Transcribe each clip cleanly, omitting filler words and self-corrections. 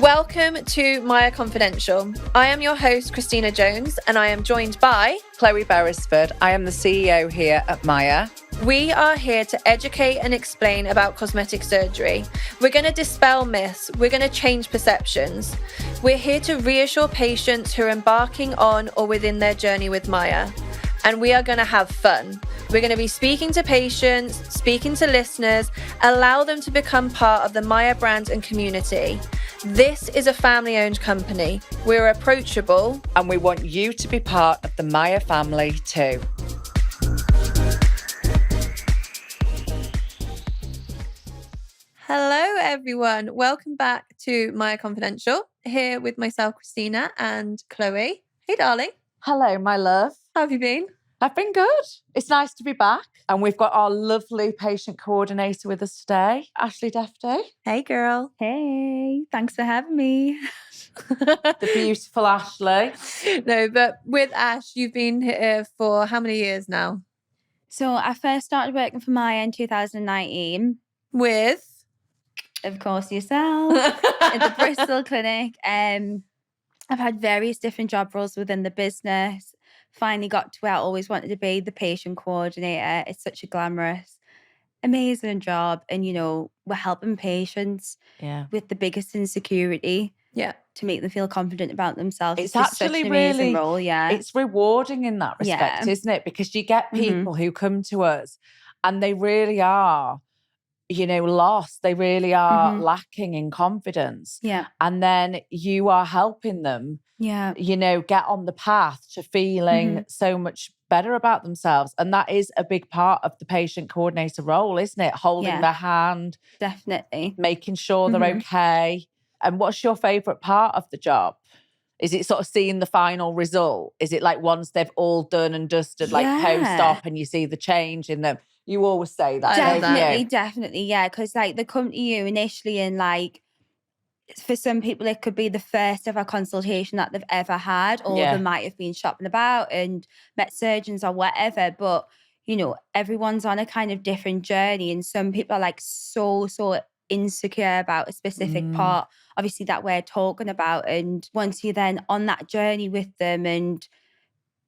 Welcome to MYA Confidential. I am your host, Christina Jones, and I am joined by Chloe Beresford. I am the CEO here at MYA. We are here to educate and explain about cosmetic surgery. We're going to dispel myths. We're going to change perceptions. We're here to reassure patients who are embarking on or within their journey with MYA. And we are going to have fun. We're going to be speaking to patients, speaking to listeners, allow them to become part of the MYA brand and community. This is a family-owned company. We're approachable. And we want you to be part of the MYA family too. Hello, everyone. Welcome back to MYA Confidential. Here with myself, Christina, and Chloe. Hey, darling. Hello, my love. How have you been? I've been good. It's nice to be back. And we've got our lovely patient coordinator with us today, Ashleigh Defty. Hey, girl. Hey, thanks for having me. The beautiful Ashleigh. No, but with Ash, you've been here for how many years now? So I first started working for MYA in 2019. With? Of course, yourself, at the Bristol clinic. I've had various different job roles within the business. Finally got to where I always wanted to be, the patient coordinator. It's such a glamorous, amazing job. And, you know, we're helping patients with the biggest insecurity. Yeah. To make them feel confident about themselves. It's just actually such an amazing really, role, it's rewarding in that respect, isn't it? Because you get people who come to us and they really are, you know, lost. They really are lacking in confidence. Yeah. And then you are helping them, you know, get on the path to feeling so much better about themselves. And that is a big part of the patient coordinator role, isn't it? Holding their hand. Definitely. Making sure they're okay. And what's your favourite part of the job? Is it sort of seeing the final result? Is it like once they've all done and dusted, like post-op and you see the change in them? You always say that, Definitely, yeah. Because like they come to you initially and like, for some people it could be the first ever consultation that they've ever had, or they might have been shopping about and met surgeons or whatever. But, you know, everyone's on a kind of different journey, and some people are like so insecure about a specific part, obviously, that we're talking about. And once you're then on that journey with them and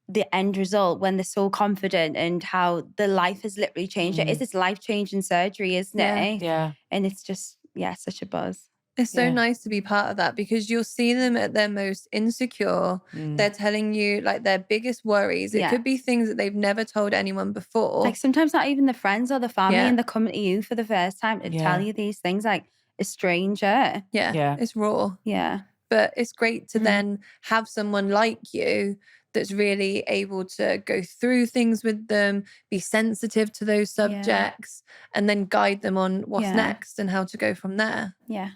the end result, when they're so confident and how their life has literally changed. It is this life-changing surgery, isn't it? Yeah. And it's just, such a buzz. It's so nice to be part of that, because you'll see them at their most insecure. They're telling you like their biggest worries. It could be things that they've never told anyone before. Like sometimes not even the friends or the family, and they're coming to you for the first time to tell you these things, like a stranger. Yeah. It's raw. Yeah. But it's great to then have someone like you that's really able to go through things with them, be sensitive to those subjects, and then guide them on what's next and how to go from there. Yeah.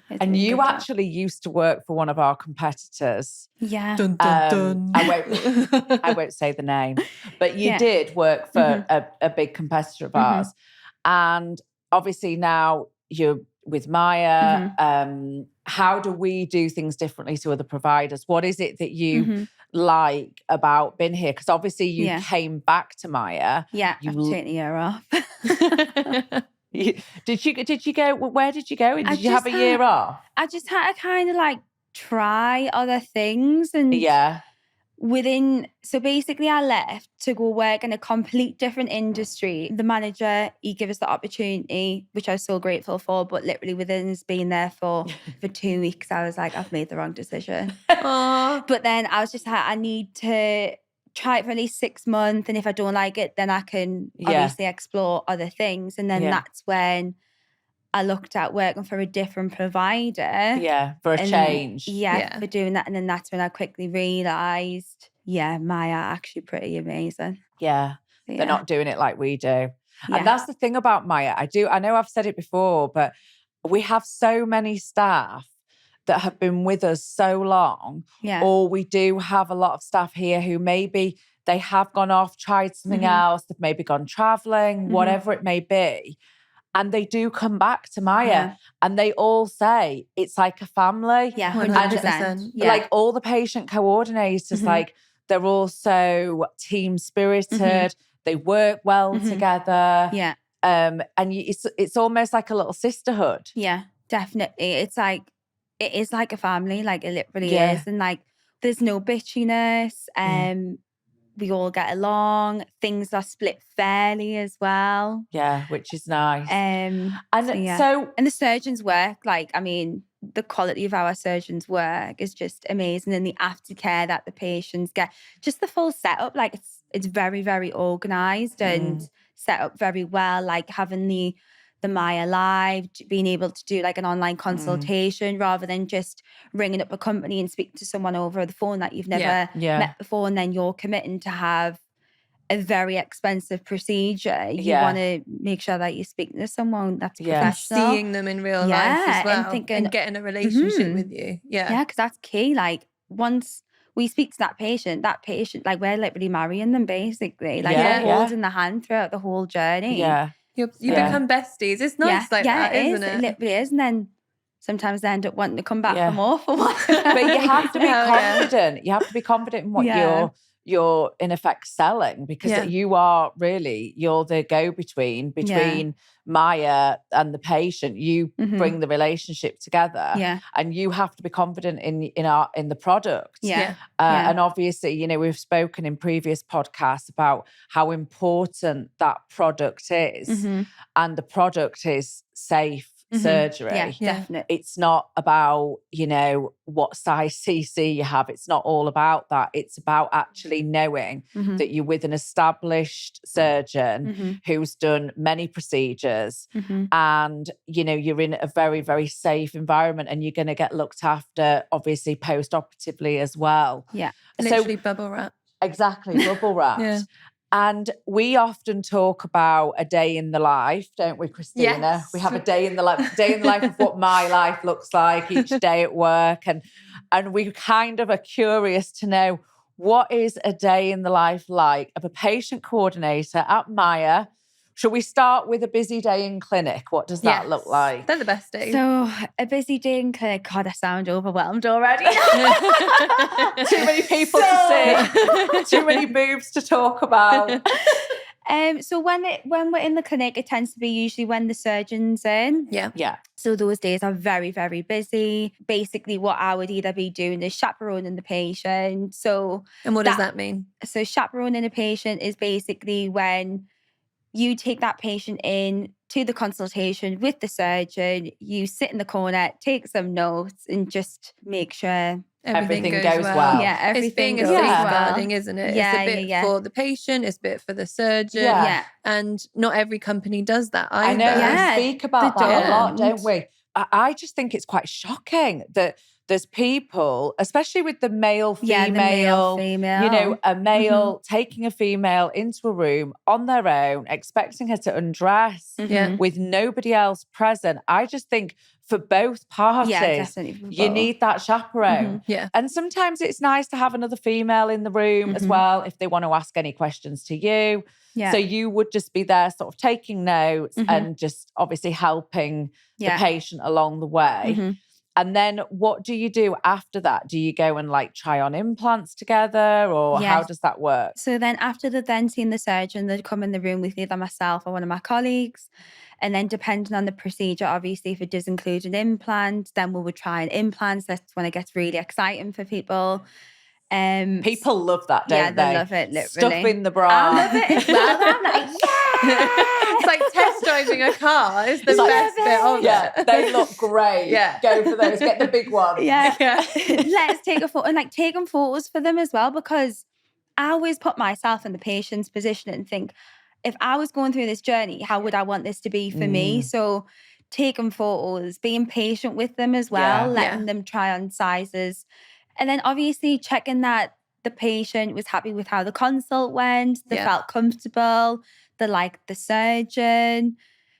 And you actually used to work for one of our competitors. Yeah. Dun, dun, dun. I won't say the name, but you did work for a big competitor of ours. And obviously now you're with MYA. How do we do things differently to other providers? What is it that you like about being here? Because obviously you came back to MYA. Yeah, I've taken a year off. Did you go? Where did you go? Did you have a year off? I just had to kind of like try other things, and so basically I left to go work in a complete different industry. The manager, he gave us the opportunity, which I was so grateful for, but literally within us being there for 2 weeks, I was like, I've made the wrong decision. But then I was just like, I need to try it for at least 6 months, and if I don't like it, then I can obviously explore other things. And then that's when I looked at working for a different provider. Yeah, for a change. For doing that. And then that's when I quickly realised, MYA are actually pretty amazing. Yeah, they're not doing it like we do. And that's the thing about MYA. I know I've said it before, but we have so many staff that have been with us so long, or we do have a lot of staff here who maybe they have gone off, tried something else, they've maybe gone travelling, whatever it may be, and they do come back to MYA and they all say it's like a family. 100%. Like all the patient coordinators, like they're all so team spirited, they work well together. And it's almost like a little sisterhood. Yeah, definitely. It's like it is like a family, like it literally is. And like, there's no bitchiness. We all get along. Things are split fairly as well. Yeah, which is nice. And the surgeons' work, like, I mean, the quality of our surgeons' work is just amazing. And the aftercare that the patients get, just the full setup, like it's very, very organised and set up very well. Like having the MYA Live, being able to do like an online consultation rather than just ringing up a company and speaking to someone over the phone that you've never met before, and then you're committing to have a very expensive procedure. You want to make sure that you're speaking to someone that's professional. Seeing them in real life as well. And getting a relationship with you. Yeah, because that's key. Like once we speak to that patient, like we're literally marrying them basically. Like we're holding the hand throughout the whole journey. Yeah. You become besties. It's nice like that, isn't it? It literally is. And then sometimes they end up wanting to come back for more for one. But you have to be confident. You have to be confident in what you're in effect selling, because you're the go-between between MYA and the patient. You bring the relationship together, and you have to be confident in the product. And obviously, you know, we've spoken in previous podcasts about how important that product is, and the product is safe surgery. Yeah, definitely. It's not about, you know, what size CC you have. It's not all about that. It's about actually knowing that you're with an established surgeon who's done many procedures, and, you know, you're in a very, very safe environment, and you're going to get looked after, obviously, post-operatively as well. Yeah. Literally bubble wrap. Exactly, bubble wrapped. And we often talk about a day in the life, don't we, Christina? Yes. We have a day in the life of what my life looks like each day at work. And we kind of are curious to know, what is a day in the life like of a patient coordinator at MYA? Should we start with a busy day in clinic? What does that look like? They're the best days. So a busy day in clinic, God, I sound overwhelmed already. Too many people to see, too many boobs to talk about. So when we're in the clinic, it tends to be usually when the surgeon's in. Yeah. So those days are very, very busy. Basically, what I would either be doing is chaperoning the patient. And what does that mean? So chaperoning a patient is basically when you take that patient in to the consultation with the surgeon, you sit in the corner, take some notes, and just make sure everything goes well. Yeah, everything goes well. It's being a safeguarding, isn't it? Yeah, it's a bit for the patient, it's a bit for the surgeon. Yeah. And not every company does that either. I know, we speak about that a lot, don't we? I just think it's quite shocking that there's people, especially with the male-female, you know, a male taking a female into a room on their own, expecting her to undress with nobody else present. I just think for both parties, you need that chaperone. And sometimes it's nice to have another female in the room as well, if they want to ask any questions to you. So you would just be there sort of taking notes and just obviously helping the patient along the way. And then what do you do after that? Do you go and like try on implants together, or how does that work? So then after they've seen the surgeon, they'd come in the room with either myself or one of my colleagues. And then depending on the procedure, obviously if it does include an implant, then we would try an implant. That's when it gets really exciting for people. People love that, don't they? Yeah, they love it, literally. Stuff in the bra. I love it as well. I'm like, It's like test driving a car. It's the best bit of it. They look great. Go for those. Get the big one. Let's take a photo, and like taking photos for them as well, because I always put myself in the patient's position and think, if I was going through this journey, how would I want this to be for me? So taking photos, being patient with them as well, letting them try on sizes. And then obviously checking that the patient was happy with how the consult went, they felt comfortable, they liked the surgeon.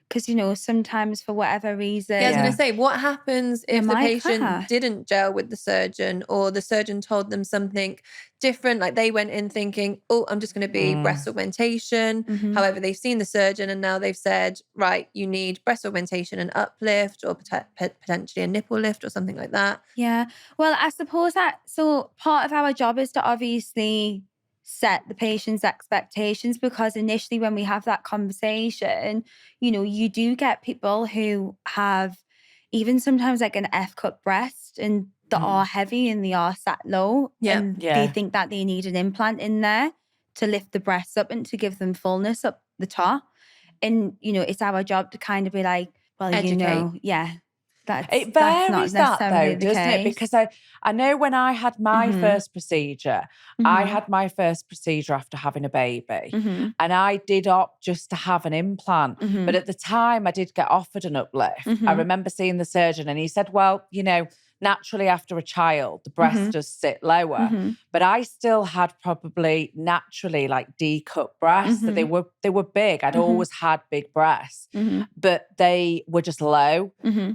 Because, you know, sometimes for whatever reason... I was going to say, what happens if the patient didn't gel with the surgeon, or the surgeon told them something different? Like they went in thinking, oh, I'm just going to be breast augmentation. However, they've seen the surgeon and now they've said, right, you need breast augmentation and uplift, or potentially a nipple lift or something like that. Yeah. Well, I suppose that... So part of our job is to obviously set the patient's expectations, because initially when we have that conversation, you know, you do get people who have even sometimes like an F-cup breast, and they are heavy and they are sat low. And they think that they need an implant in there to lift the breasts up and to give them fullness up the top. And, you know, it's our job to kind of be like, well, educate. You know, it varies that's not though, doesn't it? Because I know when I had my first procedure, I had my first procedure after having a baby, and I did opt just to have an implant. But at the time, I did get offered an uplift. I remember seeing the surgeon, and he said, "Well, you know, naturally after a child, the breast does sit lower." But I still had probably naturally like D-cup breasts. So they were big. I'd always had big breasts, but they were just low.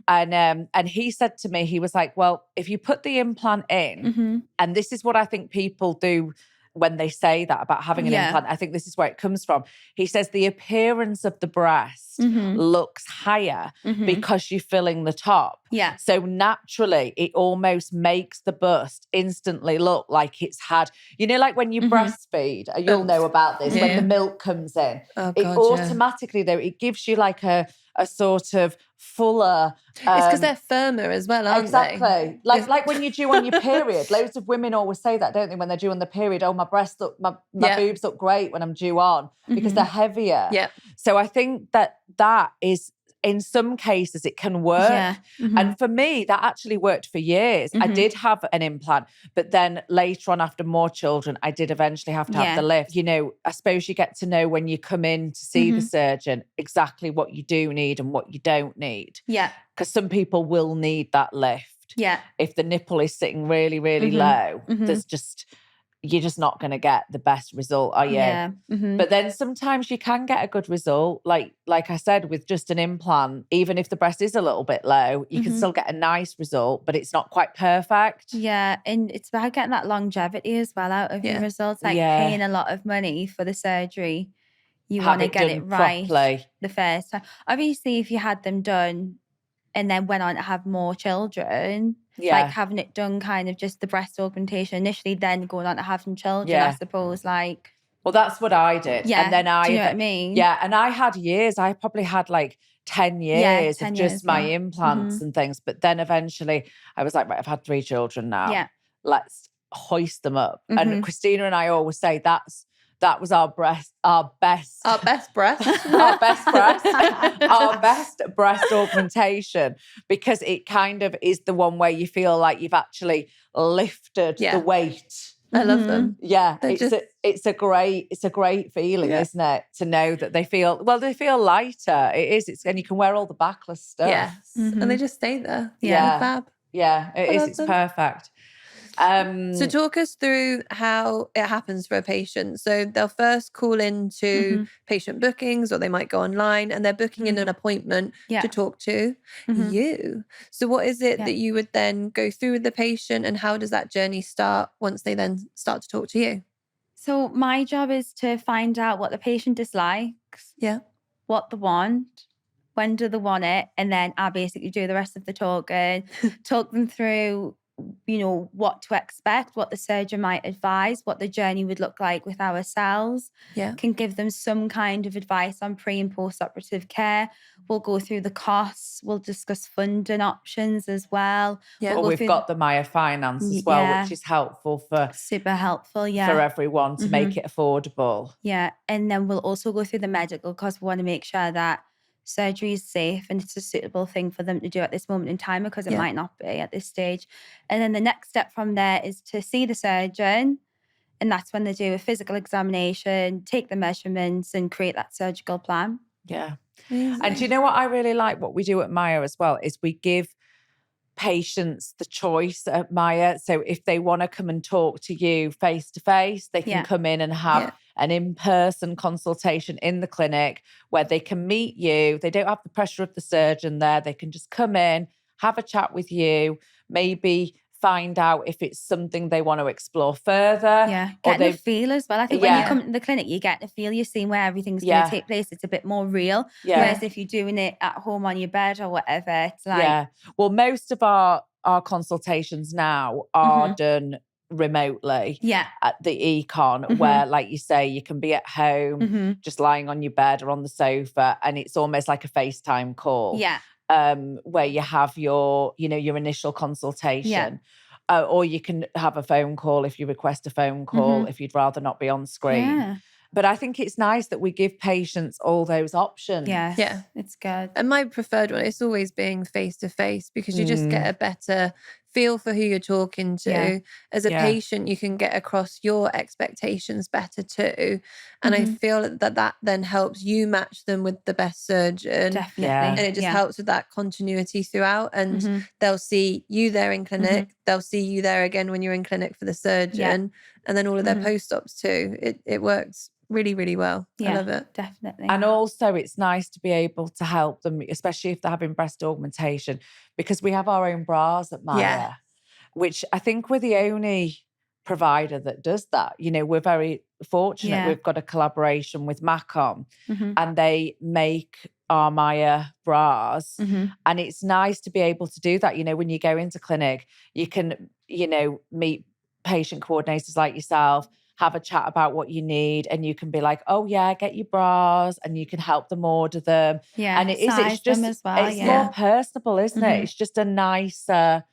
And he said to me, he was like, "Well, if you put the implant in," and this is what I think people do when they say that about having an implant, I think this is where it comes from. He says the appearance of the breast looks higher because you're filling the top. Yeah. So naturally, it almost makes the bust instantly look like it's had, you know, like when you breastfeed, you'll know about this, when the milk comes in. It automatically, though, it gives you like a sort of fuller. It's because they're firmer as well, aren't they? Like when you're due on your period. Loads of women always say that, don't they, when they're due on the period? Oh, my breasts look, my boobs look great when I'm due on, because they're heavier. Yeah. So I think that is, in some cases, it can work. Yeah. And for me, that actually worked for years. I did have an implant, but then later on, after more children, I did eventually have to have the lift. You know, I suppose you get to know when you come in to see the surgeon exactly what you do need and what you don't need. Yeah. Because some people will need that lift. Yeah. If the nipple is sitting really, really low, you're just not going to get the best result, are you? Yeah. But then sometimes you can get a good result. Like I said, with just an implant, even if the breast is a little bit low, you can still get a nice result, but it's not quite perfect. Yeah. And it's about getting that longevity as well out of your results, like paying a lot of money for the surgery. You want to get it right properly the first time. Obviously, if you had them done and then went on to have more children, like having it done kind of just the breast augmentation initially, then going on to having children, I suppose, like. Well, that's what I did. Yeah. And then do you know what I mean? Yeah. And I had years, I probably had like 10 years of just my implants and things. But then eventually I was like, right, I've had 3 children now. Yeah. Let's hoist them up. And Christina and I always say that was our best breast, our best breast augmentation, because it kind of is the one where you feel like you've actually lifted the weight. I love them. Yeah, it's a great feeling, isn't it? To know that they feel lighter. It is. And you can wear all the backless stuff. Yes, and they just stay there. Yeah, fab. Yeah, it is. It's perfect. So talk us through how it happens for a patient. So they'll first call into patient bookings, or they might go online and they're booking in an appointment to talk to you. So what is it that you would then go through with the patient, and how does that journey start once they then start to talk to you? So my job is to find out what the patient dislikes, what they want, when do they want it, and then I basically do the rest of the talking, talk them through, you know, what to expect, what the surgeon might advise, what the journey would look like with ourselves. Can give them some kind of advice on pre and post-operative care. We'll go through the costs. We'll discuss funding options as well. We've got the MYA finance as well, which is helpful super helpful, for everyone to make it affordable. Yeah, and then we'll also go through the medical, because we want to make sure that surgery is safe and it's a suitable thing for them to do at this moment in time, because it might not be at this stage. And then the next step from there is to see the surgeon, and that's when they do a physical examination, take the measurements, and create that surgical plan. Yeah. Amazing. And do you know what I really like, what we do at MYA as well, is we give patients the choice at MYA. So if they want to come and talk to you face to face, they can come in and have an in-person consultation in the clinic where they can meet you. They don't have the pressure of the surgeon there. They can just come in, have a chat with you, maybe find out if it's something they want to explore further. Yeah, getting a feel as well. I think when you come to the clinic, you get a feel, you're seeing where everything's going to take place. It's a bit more real. Whereas if you're doing it at home on your bed or whatever, it's like... Yeah. Well, most of our consultations now are done remotely at the econ, where, like you say, you can be at home just lying on your bed or on the sofa, and it's almost like a FaceTime call. where you have your, your initial consultation. Or you can have a phone call if you request a phone call, if you'd rather not be on screen. Yeah. But I think it's nice that we give patients all those options. Yes, yeah, it's good. And my preferred one is always being face-to-face, because you just get a better feel for who you're talking to. Yeah. As a patient, you can get across your expectations better too. And I feel that then helps you match them with the best surgeon. Definitely. And it just helps with that continuity throughout. And they'll see you there in clinic. They'll see you there again when you're in clinic for the surgeon. And then all of their post-ops too. It works really, really well. I love it. Definitely. And also it's nice to be able to help them, especially if they're having breast augmentation, because we have our own bras at MYA, which I think we're the only provider that does that. We're very fortunate. We've got a collaboration with Macom and they make our MYA bras. And it's nice to be able to do that. When you go into clinic, you can, meet patient coordinators like yourself, have a chat about what you need, and you can be like, oh yeah, get your bras, and you can help them order them. And it's just as well, it's more personable, isn't it? It's just a nicer,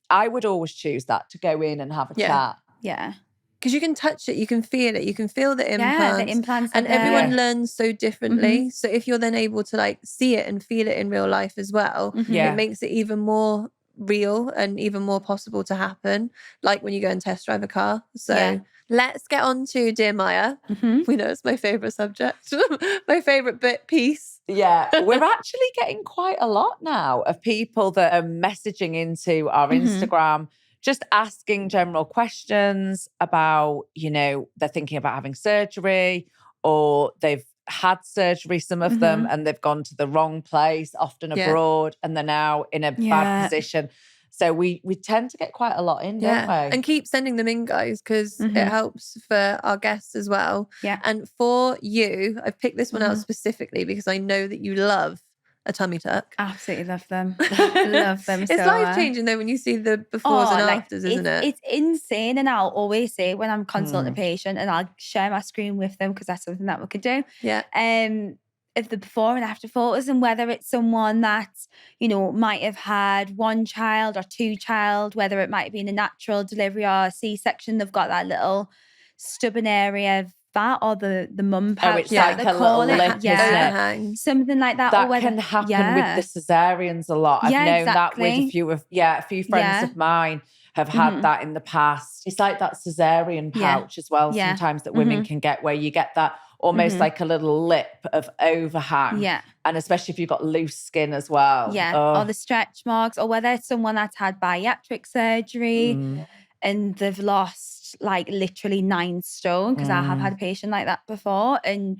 I would always choose that, to go in and have a chat. Yeah. Because you can touch it, you can feel it, you can feel the implants. Yeah, the implants. And everyone learns so differently. So if you're then able to see it and feel it in real life as well, it makes it even more real and even more possible to happen, like when you go and test drive a car. So let's get on to Dear Maya. We know it's my favourite subject, my favourite piece. Yeah, we're actually getting quite a lot now of people that are messaging into our Instagram, just asking general questions about, they're thinking about having surgery, or they've had surgery, some of them, and they've gone to the wrong place, often abroad, and they're now in a bad position. So we tend to get quite a lot in, don't we? And keep sending them in, guys, because it helps for our guests as well. Yeah. And for you, I've picked this one out specifically because I know that you love a tummy tuck. Absolutely love them. Love them. It's life-changing though when you see the befores and afters, isn't it? It's insane. And I'll always say when I'm consulting a patient, and I'll share my screen with them because that's something that we could do. Yeah. Of the before and after photos, and whether it's someone that, might have had one child or two child, whether it might have been a natural delivery or a C-section, they've got that little stubborn area of that, or the mum pouch. Oh, it's like a little lip, isn't it? Something like that. That can happen with the cesareans a lot. I've known that with a few friends of mine have had that in the past. It's like that cesarean pouch as well, sometimes that women can get, where you get that almost like a little lip of overhang. Yeah. And especially if you've got loose skin as well. Yeah. Or the stretch marks, or whether it's someone that's had bariatric surgery and they've lost literally 9 stone, because I have had a patient like that before. And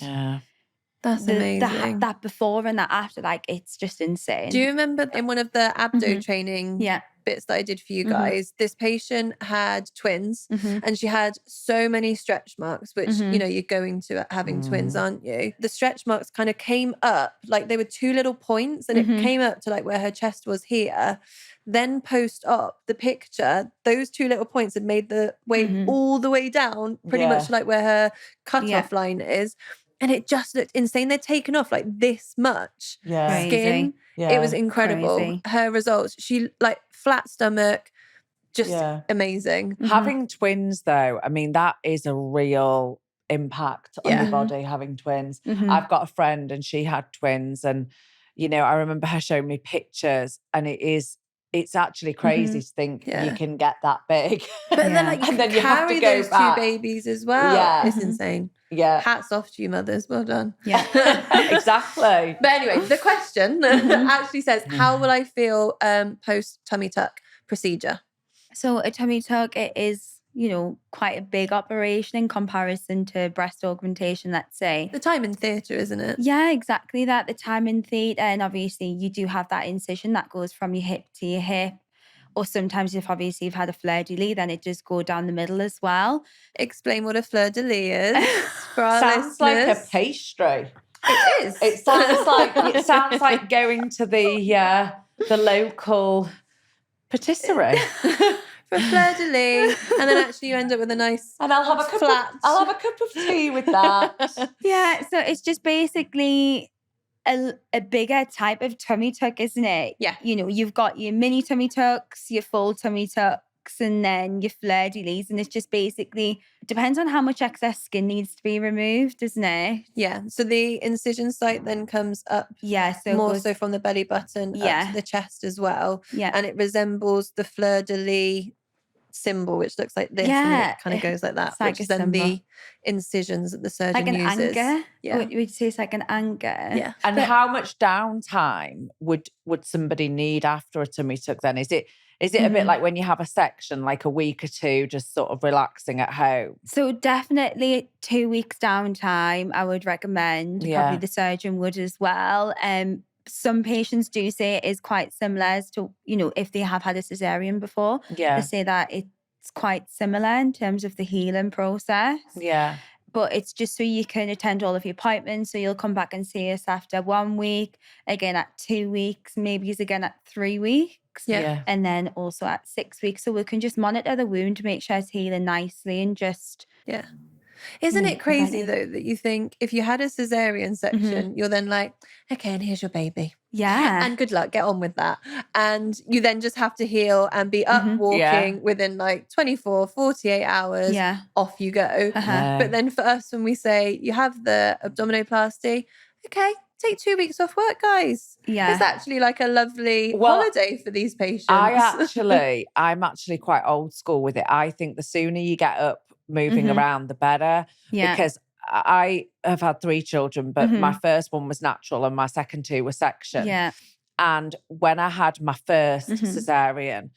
that's amazing. That before and that after, it's just insane. Do you remember in one of the abdo training bits that I did for you guys, this patient had twins and she had so many stretch marks, which, you're going to having twins, aren't you? The stretch marks kind of came up, they were 2 little points, and it came up to where her chest was here. Then post-op, the picture, those 2 little points had made the way all the way down, pretty much where her cutoff line is. And it just looked insane. They'd taken off this much skin. Yeah. It was incredible. Crazy. Her results, she flat stomach, just amazing. Having twins though, I mean, that is a real impact on the body, having twins. I've got a friend and she had twins, and, I remember her showing me pictures, and it's actually crazy to think you can get that big. But then and then you have to go those back. 2 babies as well. Yeah. It's insane. Yeah. Hats off to you mothers. Well done. Yeah. Exactly. But anyway, the question actually says, how will I feel post tummy tuck procedure? So a tummy tuck, it is, quite a big operation in comparison to breast augmentation, let's say. The time in theatre, isn't it? Yeah, exactly that. The time in theatre. And obviously you do have that incision that goes from your hip to your hip. Or sometimes if you've had a fleur-de-lis, then it does go down the middle as well. Explain what a fleur-de-lis is for our listeners. Sounds like a pastry. It is. It sounds like going to the local patisserie. For fleur-de-lis, and then actually you end up with a nice and I'll have a cup of tea with that. Yeah, so it's just basically a bigger type of tummy tuck, isn't it? Yeah. You know, you've got your mini tummy tucks, your full tummy tucks, and then your fleur-de-lis, and it's just basically depends on how much excess skin needs to be removed, doesn't it? Yeah. So the incision site then comes up so more so from the belly button up to the chest as well. Yeah. And it resembles the fleur-de-lis symbol, which looks like this, and then it kind of goes like that, which is then the incisions that the surgeon uses. Like an anchor? Yeah. Would you say it's like an anchor? Yeah. And how much downtime would somebody need after a tummy tuck then? Is it a bit like when you have a section, like a week or two, just sort of relaxing at home? So definitely 2 weeks downtime, I would recommend. Probably the surgeon would as well. Some patients do say it is quite similar as to, you know, if they have had a cesarean before. Yeah. They say that it's quite similar in terms of the healing process. Yeah. But it's just so you can attend all of your appointments. So you'll come back and see us after 1 week, again at 2 weeks, maybe again at 3 weeks. Yeah. And then also at 6 weeks. So we can just monitor the wound to make sure it's healing nicely and just... Yeah. Isn't it crazy though that you think if you had a cesarean section, you're then like, okay, and here's your baby. Yeah. And good luck, get on with that. And you then just have to heal and be up walking within like 24, 48 hours. Yeah. Off you go. But then for us, when we say you have the abdominoplasty, okay, take 2 weeks off work, guys. Yeah. It's actually like a lovely holiday for these patients. I'm actually quite old school with it. I think the sooner you get up moving around, the better. Yeah. Because I have had 3 children, but my first one was natural and my second 2 were section. Yeah. And when I had my first cesarean,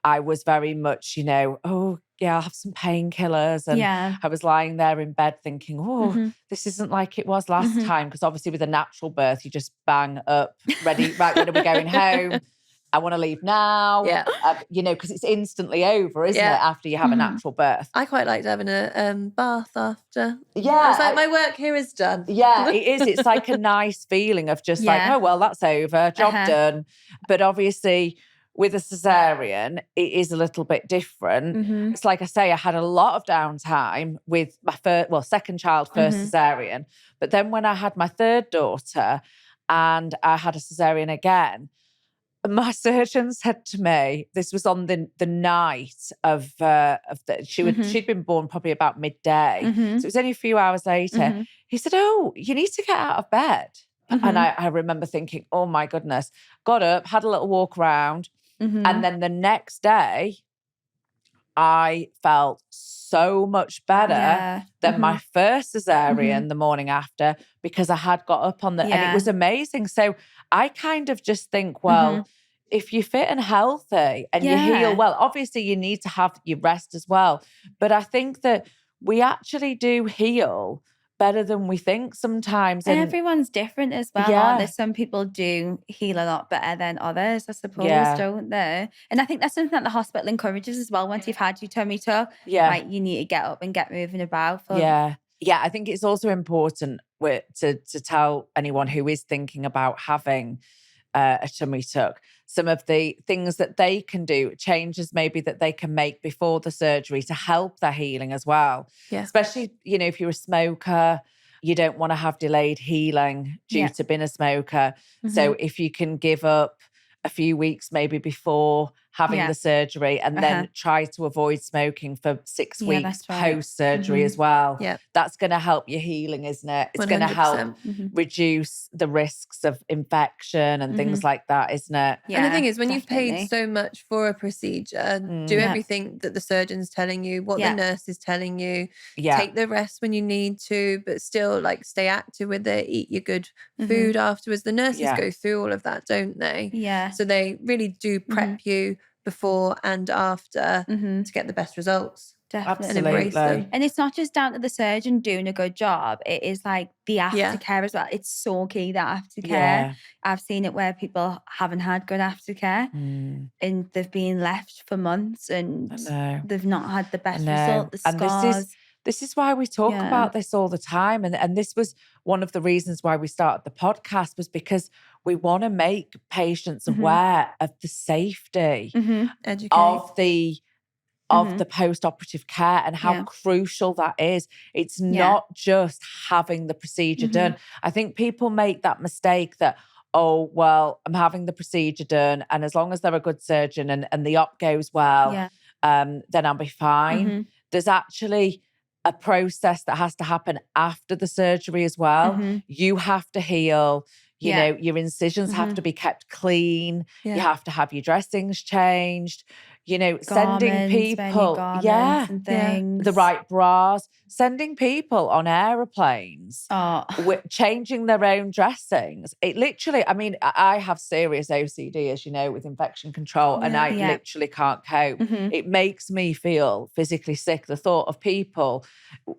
I was very much, you know, oh, yeah, I'll have some painkillers. And I was lying there in bed thinking, this isn't like it was last time. Because obviously with a natural birth, you just bang up, ready, right, when are we going home? I want to leave now. Yeah. You know, because it's instantly over, isn't it, after you have a natural birth? I quite liked having a bath after. Yeah. I was like, my work here is done. Yeah, it is. It's like a nice feeling of just like, oh, well, that's over, job done. But obviously with a cesarean, it is a little bit different. It's like I say, I had a lot of downtime with my second child, first cesarean. But then when I had my third daughter and I had a cesarean again, my surgeon said to me, this was on the night of she'd been born probably about midday. So it was only a few hours later. He said, oh, you need to get out of bed. And I remember thinking, oh my goodness, got up, had a little walk around. And then the next day, I felt so much better than my first cesarean the morning after, because I had got up on and it was amazing. So I kind of just think, well, if you're fit and healthy and you heal well, obviously you need to have your rest as well. But I think that we actually do heal better than we think sometimes. And everyone's different as well, aren't there? Some people do heal a lot better than others, I suppose, don't they? And I think that's something that the hospital encourages as well. Once you've had your tummy tuck, right, you need to get up and get moving about. Yeah, I think it's also important to tell anyone who is thinking about having a tummy tuck some of the things that they can do, changes maybe that they can make before the surgery to help their healing as well. Yeah. Especially, you know, if you're a smoker, you don't want to have delayed healing due to being a smoker. Mm-hmm. So if you can give up a few weeks maybe before having the surgery and then try to avoid smoking for 6 weeks post-surgery as well. Yeah. That's going to help your healing, isn't it? It's going to help reduce the risks of infection and things like that, isn't it? Yeah, and the thing is, when you've paid so much for a procedure, do everything that the surgeon's telling you, what the nurse is telling you, take the rest when you need to, but still like stay active with it, eat your good food afterwards. The nurses go through all of that, don't they? Yeah. So they really do prep you before and after to get the best results. Definitely. And embrace them. And it's not just down to the surgeon doing a good job. It is like the aftercare as well. It's so key, that aftercare. Yeah. I've seen it where people haven't had good aftercare and they've been left for months and they've not had the best result. The scars. And this is why we talk about this all the time. And this was one of the reasons why we started the podcast, was because we want to make patients aware of the safety Educate. of the of the post-operative care and how crucial that is. It's not just having the procedure done. I think people make that mistake that, oh, well, I'm having the procedure done, and as long as they're a good surgeon and the op goes well, then I'll be fine. There's actually a process that has to happen after the surgery as well. You have to heal. You know, your incisions have to be kept clean. You have to have your dressings changed. You know, sending people, and things. the right bras, sending people on aeroplanes, changing their own dressings. It literally, I mean, I have serious OCD, as you know, with infection control, and I literally can't cope. It makes me feel physically sick, the thought of people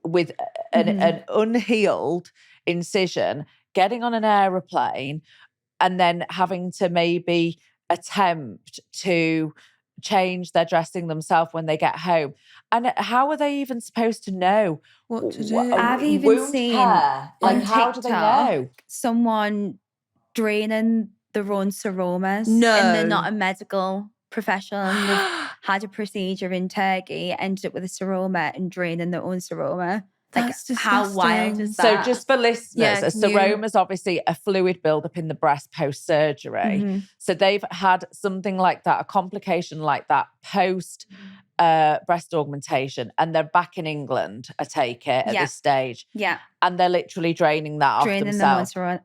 with an unhealed incision getting on an aeroplane and then having to maybe attempt to change their dressing themselves when they get home. And how are they even supposed to know what to do? I've even seen care. Like, how do they know? Someone draining their own seromas. No. And they're not a medical professional and they've had a procedure in Turkey, ended up with a seroma and draining their own seroma. That's like, how wild is that? So just for listeners, a seroma is obviously a fluid buildup in the breast post-surgery. So they've had something like that, a complication like that post breast augmentation, and they're back in England, I take it, at this stage. And they're literally draining that off themselves. But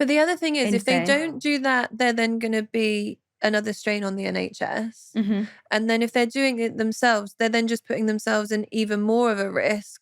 the other thing is, if they don't do that, they're then going to be another strain on the NHS. And then if they're doing it themselves, they're then just putting themselves in even more of a risk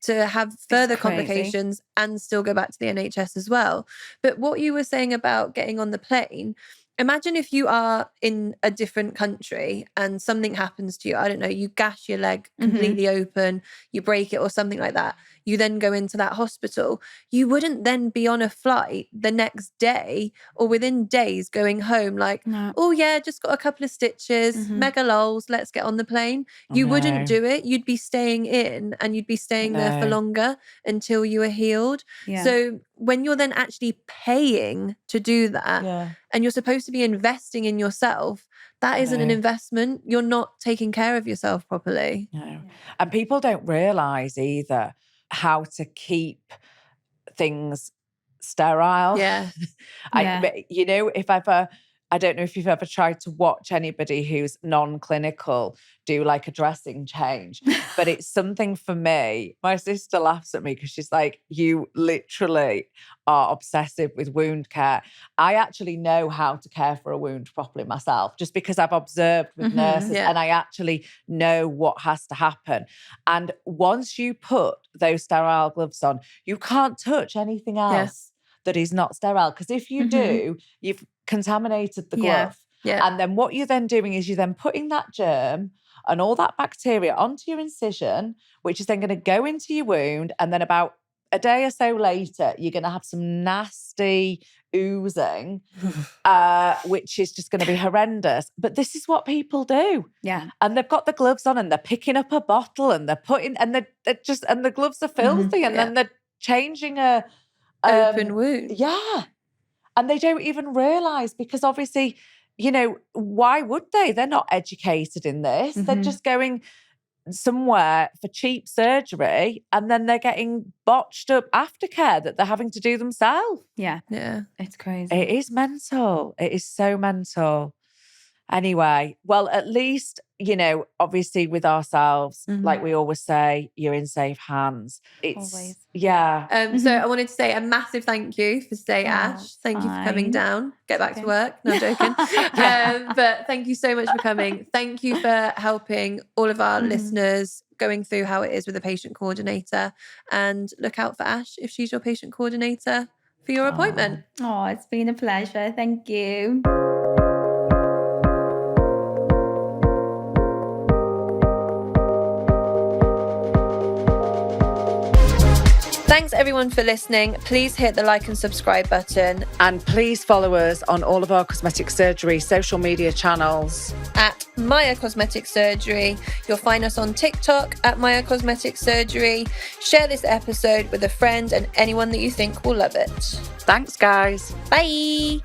to have further complications and still go back to the NHS as well. But what you were saying about getting on the plane, imagine if you are in a different country and something happens to you. I don't know, you gash your leg completely open, you break it or something like that. You then go into that hospital. You wouldn't then be on a flight the next day or within days going home like, oh yeah, just got a couple of stitches, mega lols, let's get on the plane. You wouldn't do it. You'd be staying in and you'd be staying there for longer until you were healed. So when you're then actually paying to do that and you're supposed to be investing in yourself, that isn't an investment. You're not taking care of yourself properly. And people don't realise either how to keep things sterile. You know, I don't know if you've ever tried to watch anybody who's non-clinical do like a dressing change, but it's something for me. My sister laughs at me because she's like, you literally are obsessive with wound care. I actually know how to care for a wound properly myself, just because I've observed with nurses and I actually know what has to happen. And once you put those sterile gloves on, you can't touch anything else that is not sterile. Because if you do, you've contaminated the glove. And then what you're then doing is you're then putting that germ and all that bacteria onto your incision, which is then going to go into your wound. And then about a day or so later, you're going to have some nasty oozing, which is just going to be horrendous. But this is what people do. And they've got the gloves on and they're picking up a bottle and they're putting, and they're just, and the gloves are filthy and then they're changing a open wound. And they don't even realise, because obviously, you know, why would they? They're not educated in this. They're just going somewhere for cheap surgery and then they're getting botched up aftercare that they're having to do themselves. It's crazy. It is mental. It is so mental. Anyway, well, at least, you know, obviously with ourselves, like we always say, you're in safe hands. It's always. So I wanted to say a massive thank you for today, Ash. Thank you for coming down. Get back to work. No, I'm joking. But thank you so much for coming. Thank you for helping all of our listeners going through how it is with a patient coordinator. And look out for Ash if she's your patient coordinator for your appointment. Oh, it's been a pleasure. Thank you. Thanks everyone for listening. Please hit the like and subscribe button. And please follow us on all of our Cosmetic Surgery social media channels. At MYA Cosmetic Surgery. You'll find us on TikTok at MYA Cosmetic Surgery. Share this episode with a friend and anyone that you think will love it. Thanks, guys. Bye.